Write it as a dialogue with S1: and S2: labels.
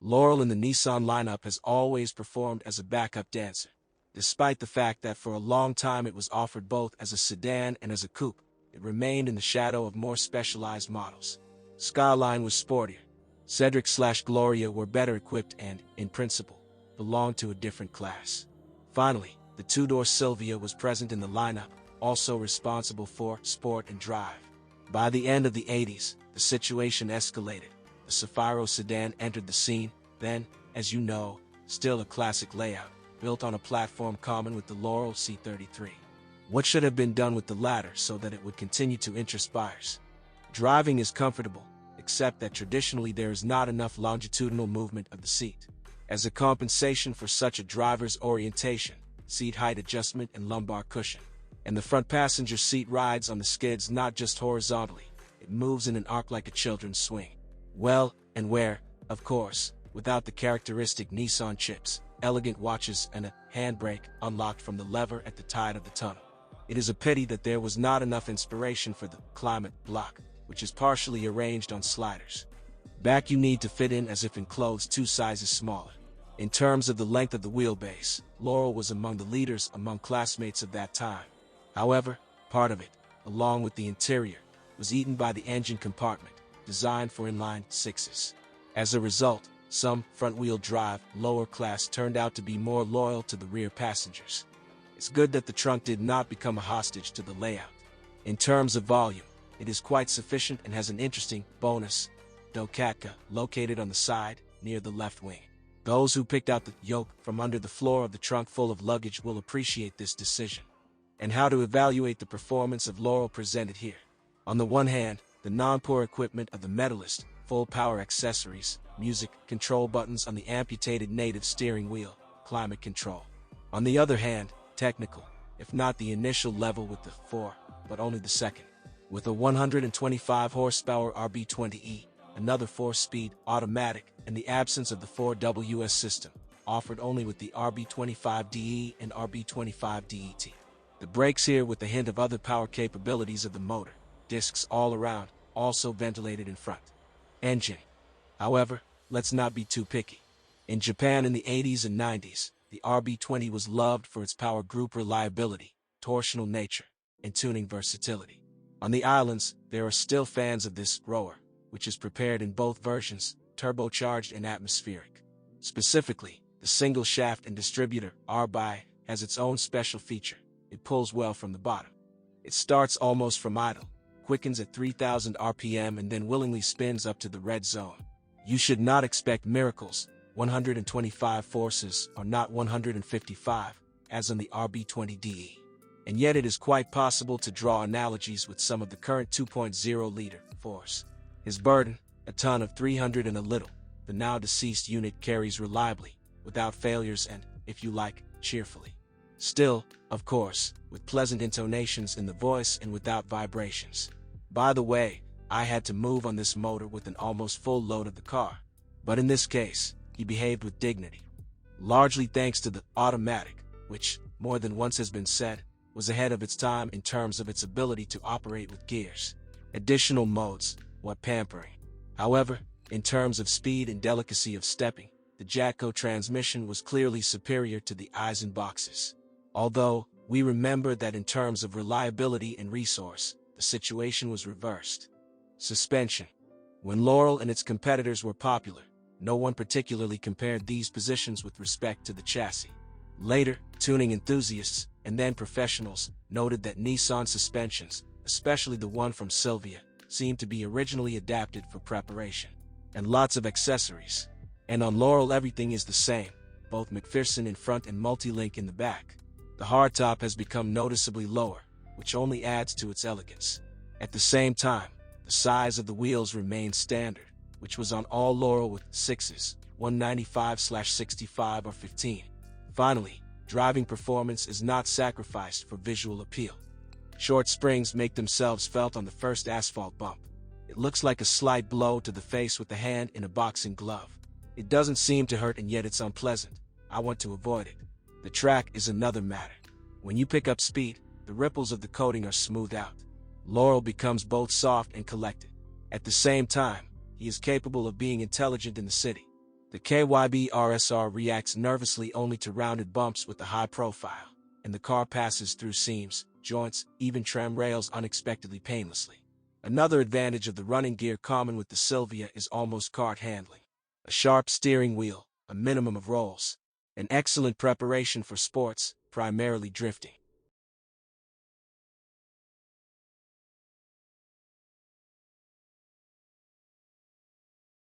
S1: Laurel in the Nissan lineup has always performed as a backup dancer, despite the fact that for a long time it was offered both as a sedan and as a coupe. It remained in the shadow of more specialized models. Skyline was sportier. Cedric/Gloria were better equipped and, in principle, belonged to a different class. Finally, the two-door Silvia was present in the lineup, also responsible for sport and drive. By the end of the 80s, the situation escalated. The Zafiro sedan entered the scene, then, as you know, still a classic layout, built on a platform common with the Laurel C33. What should have been done with the latter so that it would continue to interest buyers? Driving is comfortable, except that traditionally there is not enough longitudinal movement of the seat. As a compensation for such a driver's orientation, seat height adjustment and lumbar cushion, and the front passenger seat rides on the skids not just horizontally, it moves in an arc like a children's swing. Well, and where, of course, without the characteristic Nissan chips, elegant watches and a handbrake unlocked from the lever at the tide of the tunnel. It is a pity that there was not enough inspiration for the climate block, which is partially arranged on sliders. Back you need to fit in as if enclosed 2 sizes smaller. In terms of the length of the wheelbase, Laurel was among the leaders among classmates of that time. However, part of it, along with the interior, was eaten by the engine compartment, designed for inline sixes. As a result, some front-wheel drive, lower class turned out to be more loyal to the rear passengers. It's good that the trunk did not become a hostage to the layout. In terms of volume, it is quite sufficient and has an interesting bonus, Dokatka, located on the side, near the left wing. Those who picked out the yoke from under the floor of the trunk full of luggage will appreciate this decision. And how to evaluate the performance of Laurel presented here. On the one hand, the non-poor equipment of the Medalist, full power accessories, music, control buttons on the amputated native steering wheel, climate control. On the other hand, technical, if not the initial level with the 4, but only the second. With a 125 horsepower RB20E, another 4-speed automatic, and the absence of the 4WS system, offered only with the RB25DE and RB25DET. The brakes here with a hint of other power capabilities of the motor, discs all around, also ventilated in front. Engine. However, let's not be too picky. In Japan in the 80s and 90s, the RB20 was loved for its power group reliability, torsional nature, and tuning versatility. On the islands, there are still fans of this rower, which is prepared in both versions, turbocharged and atmospheric. Specifically, the single shaft and distributor RBI has its own special feature. It pulls well from the bottom. It starts almost from idle, quickens at 3,000 RPM and then willingly spins up to the red zone. You should not expect miracles. 125 forces are not 155, as on the RB20DE. And yet it is quite possible to draw analogies with some of the current 2.0-liter force. His burden, a ton of 300 and a little, the now deceased unit carries reliably, without failures and, if you like, cheerfully. Still, of course, with pleasant intonations in the voice and without vibrations. By the way, I had to move on this motor with an almost full load of the car. But in this case, he behaved with dignity. Largely thanks to the automatic, which, more than once has been said, was ahead of its time in terms of its ability to operate with gears. Additional modes, what pampering. However, in terms of speed and delicacy of stepping, the Jatco transmission was clearly superior to the Eisen boxes. Although, we remember that in terms of reliability and resource, the situation was reversed. Suspension. When Laurel and its competitors were popular, no one particularly compared these positions with respect to the chassis. Later, tuning enthusiasts, and then professionals, noted that Nissan suspensions, especially the one from Silvia, seemed to be originally adapted for preparation. And lots of accessories. And on Laurel everything is the same, both McPherson in front and multi-link in the back. The hardtop has become noticeably lower, which only adds to its elegance. At the same time, the size of the wheels remained standard, which was on all Laurel with 6s, 195/65 or 15. Finally, driving performance is not sacrificed for visual appeal. Short springs make themselves felt on the first asphalt bump. It looks like a slight blow to the face with the hand in a boxing glove. It doesn't seem to hurt and yet it's unpleasant. I want to avoid it. The track is another matter. When you pick up speed, the ripples of the coating are smoothed out. Laurel becomes both soft and collected. At the same time, he is capable of being intelligent in the city. The KYB RSR reacts nervously only to rounded bumps with a high profile, and the car passes through seams, joints, even tram rails unexpectedly painlessly. Another advantage of the running gear common with the Silvia is almost kart handling. A sharp steering wheel, a minimum of rolls, an excellent preparation for sports, primarily drifting.